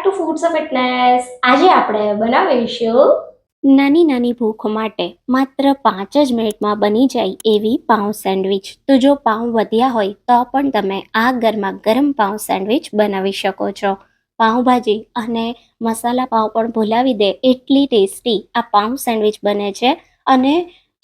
Two foods of fitness. આજે આપણે બનાવીશું નાની નાની ભૂખ માટે માત્ર 5 જ મિનિટમાં બની જાય એવી પાઉં સેન્ડવિચ. તો જો પાઉં વધ્યા હોય તો પણ તમે આ ગરમા ગરમ પાઉં સેન્ડવિચ બનાવી શકો છો. પાઉંભાજી અને મસાલા પાઉં પણ ભૂલાવી દે એટલી ટેસ્ટી આ પાઉં સેન્ડવિચ બને છે અને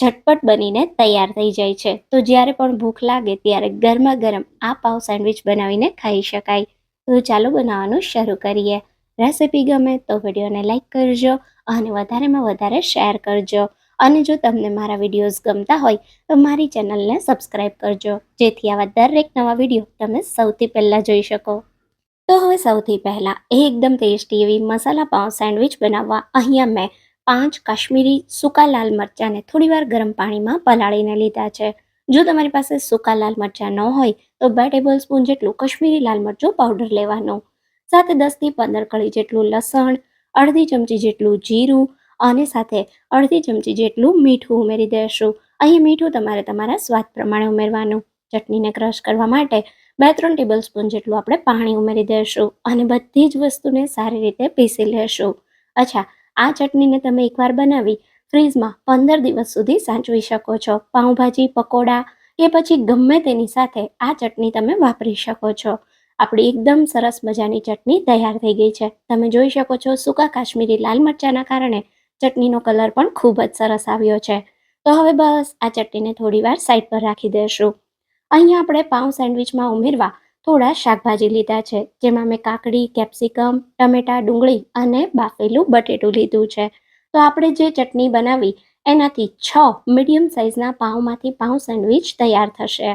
ઝટપટ બનીને તૈયાર થઈ જાય છે. તો જ્યારે પણ ભૂખ લાગે ત્યારે ગરમા ગરમ આ પાઉં સેન્ડવિચ બનાવીને ખાઈ શકાય. તો ચાલો બનાવવાનું શરૂ કરીએ. રેસિપી ગમે તો વિડીયોને લાઈક કરજો અને વધારેમાં વધારે શેર કરજો. અને જો તમને મારા વિડીયોઝ ગમતા હોય તો મારી ચેનલને સબસ્ક્રાઈબ કરજો, જેથી આવા દરેક નવા વિડીયો તમે સૌથી પહેલાં જોઈ શકો. તો હવે સૌથી પહેલાં એકદમ ટેસ્ટી એવી મસાલા પાઉં સેન્ડવિચ બનાવવા અહીંયા મેં 5 કાશ્મીરી સૂકા લાલ મરચાંને થોડીવાર ગરમ પાણીમાં પલાળીને લીધા છે. જો તમારી પાસે સૂકા લાલ મરચાં ન હોય તો 2 ટેબલસ્પૂન જેટલું કાશ્મીરી લાલ મરચું પાવડર લેવાનું. સાથે 10 થી 15 કળી જેટલું લસણ, અડધી ચમચી જેટલું જીરું અને સાથે અડધી ચમચી જેટલું મીઠું ઉમેરી દેશું. અહીં મીઠું તમારે તમારા સ્વાદ પ્રમાણે ઉમેરવાનું. ચટણીને ક્રશ કરવા માટે 2-3 ટેબલસ્પૂન જેટલું આપણે પાણી ઉમેરી દઈશું અને બધી જ વસ્તુને સારી રીતે પીસી લેશું. અચ્છા, આ ચટણીને તમે એકવાર બનાવી ફ્રીજમાં 15 દિવસ સુધી સાચવી શકો છો. પાઉંભાજી, પકોડા કે પછી ગમે તેની સાથે આ ચટણી તમે વાપરી શકો છો. આપણી એકદમ સરસ મજાની ચટણી તૈયાર થઈ ગઈ છે. તમે જોઈ શકો છો સૂકા કાશ્મીરી લાલ મરચાંના કારણે ચટણીનો કલર પણ ખૂબ જ સરસ આવ્યો છે. તો હવે બસ આ ચટણીને થોડીવાર સાઈડ પર રાખી દઈશું. અહીંયા આપણે પાઉં સેન્ડવિચમાં ઉમેરવા થોડા શાકભાજી લીધા છે, જેમાં મેં કાકડી, કેપ્સિકમ, ટમેટા, ડુંગળી અને બાફેલું બટેટું લીધું છે. તો આપણે જે ચટણી બનાવી એનાથી 6 મીડિયમ સાઇઝના પાઉંમાંથી પાઉં સેન્ડવિચ તૈયાર થશે.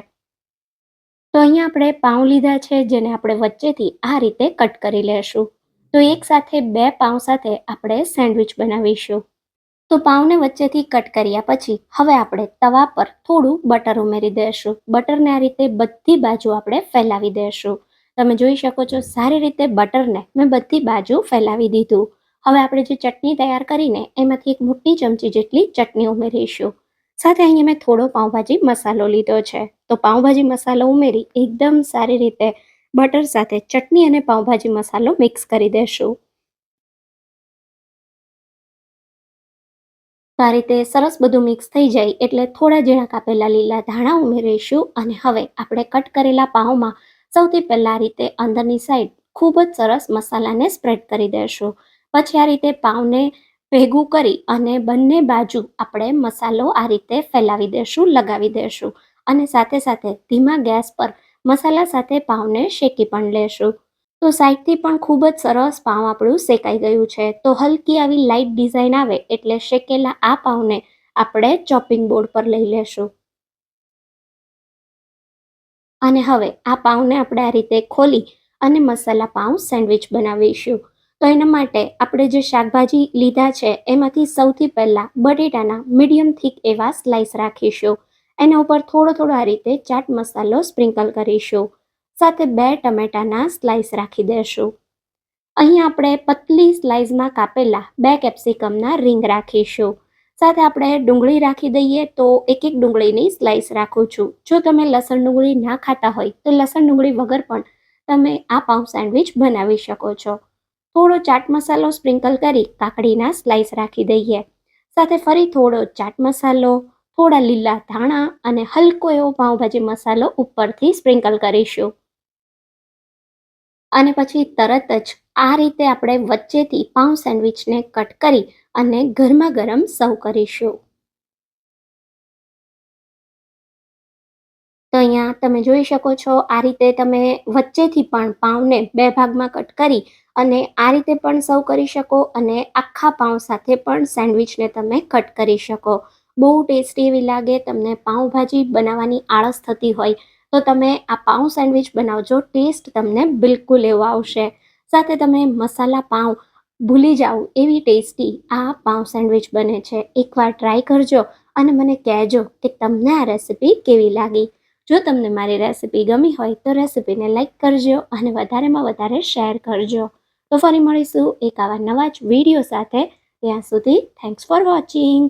તો અહીંયા આપણે પાઉં લીધા છે, જેને આપણે વચ્ચેથી આ રીતે કટ કરી લેશું. તો એક સાથે 2 પાઉં સાથે આપણે સેન્ડવિચ બનાવીશું. તો પાઉંને વચ્ચેથી કટ કર્યા પછી હવે આપણે તવા પર થોડું બટર ઉમેરી દઈશું. બટરને આ રીતે બધી બાજુ આપણે ફેલાવી દઈશું. તમે જોઈ શકો છો સારી રીતે બટરને મેં બધી બાજુ ફેલાવી દીધું. હવે આપણે જે ચટણી તૈયાર કરીને એમાંથી એક મોટી ચમચી જેટલી ચટણી ઉમેરીશું. સાથે અહીંયા મેં થોડો પાઉંભાજી મસાલો લીધો છે. તો પાઉંભાજી મસાલો ઉમેરી એકદમ સારી રીતે બટર સાથે ચટણી અને પાઉંભાજી મસાલો મિક્સ કરી દેશું. તો આ રીતે સરસ બધું મિક્સ થઈ જાય એટલે થોડા ઝીણા કાપેલા લીલા ધાણા ઉમેરીશું અને હવે આપણે કટ કરેલા પાઉંમાં સૌથી પહેલાં આ રીતે અંદરની સાઈડ ખૂબ જ સરસ મસાલાને સ્પ્રેડ કરી દઈશું. પછી આ રીતે પાઉંને ભેગું કરી અને બંને બાજુ આપણે મસાલો આ રીતે ફેલાવી દઈશું, લગાવી દઈશું અને સાથે સાથે ધીમા ગેસ પર મસાલા સાથે પાઉંને શેકી પણ લેશું. તો સાઈડથી પણ ખૂબ જ સરસ પાઉં આપણું શેકાઈ ગયું છે. તો હલકી આવી લાઇટ ડિઝાઇન આવે એટલે શેકેલા આ પાઉંને આપણે ચોપિંગ બોર્ડ પર લઈ લેશું. અને હવે આ પાઉંને આપણે આ રીતે ખોલી અને મસાલા પાઉં સેન્ડવિચ બનાવીશું. તો એના માટે આપણે જે શાકભાજી લીધા છે એમાંથી સૌથી પહેલાં બટેટાના મીડિયમ થીક એવા સ્લાઇસ રાખીશું. એના ઉપર થોડો થોડો આ રીતે ચાટ મસાલો સ્પ્રિંકલ કરીશું. સાથે 2 ટમેટાના સ્લાઇસ રાખી દઈશું. અહીં આપણે પતલી સ્લાઇસમાં કાપેલા 2 કેપ્સિકમના રિંગ રાખીશું. સાથે આપણે ડુંગળી રાખી દઈએ તો એક ડુંગળીની સ્લાઇસ રાખું છું. જો તમે લસણ ડુંગળી ના ખાતા હોય તો લસણ ડુંગળી વગર પણ તમે આ પાઉં સેન્ડવિચ બનાવી શકો છો. થોડો ચાટ મસાલો સ્પ્રિંકલ કરી કાકડીના સ્લાઇસ રાખી દઈએ. સાથે ફરી થોડો ચાટ મસાલો, થોડા લીલા ધાણા અને હલકો એવો પાઉંભાજી મસાલો ઉપરથી સ્પ્રિંકલ કરીશું. અને પછી તરત જ આ રીતે આપણે વચ્ચેથી પાઉં સેન્ડવિચને કટ કરી અને ગરમા ગરમ સર્વ કરીશું. તો અહીંયા તમે જોઈ શકો છો આ રીતે તમે વચ્ચેથી પણ પાઉંને 2 ભાગમાં કટ કરી અને આ રીતે પણ સર્વ કરી શકો અને આખા પાઉં સાથે પણ સેન્ડવિચને તમે કટ કરી શકો. બહુ ટેસ્ટી એવી લાગે. તમને પાઉંભાજી બનાવવાની આળસ થતી હોય તો તમે આ પાઉં સેન્ડવિચ બનાવજો. ટેસ્ટ તમને બિલકુલ એવો આવશે. સાથે તમે મસાલા પાઉં ભૂલી જાઓ એવી ટેસ્ટી આ પાઉં સેન્ડવિચ બને છે. એકવાર ટ્રાય કરજો અને મને કહેજો કે તમને આ રેસિપી કેવી લાગી. જો તમને મારી રેસિપી ગમી હોય તો રેસિપીને લાઈક કરજો અને વધારેમાં વધારે શેર કરજો. તો ફરી મળીશું એક આવા નવા જ વિડીયો સાથે. ત્યાં સુધી થેન્ક્સ ફોર વોચિંગ.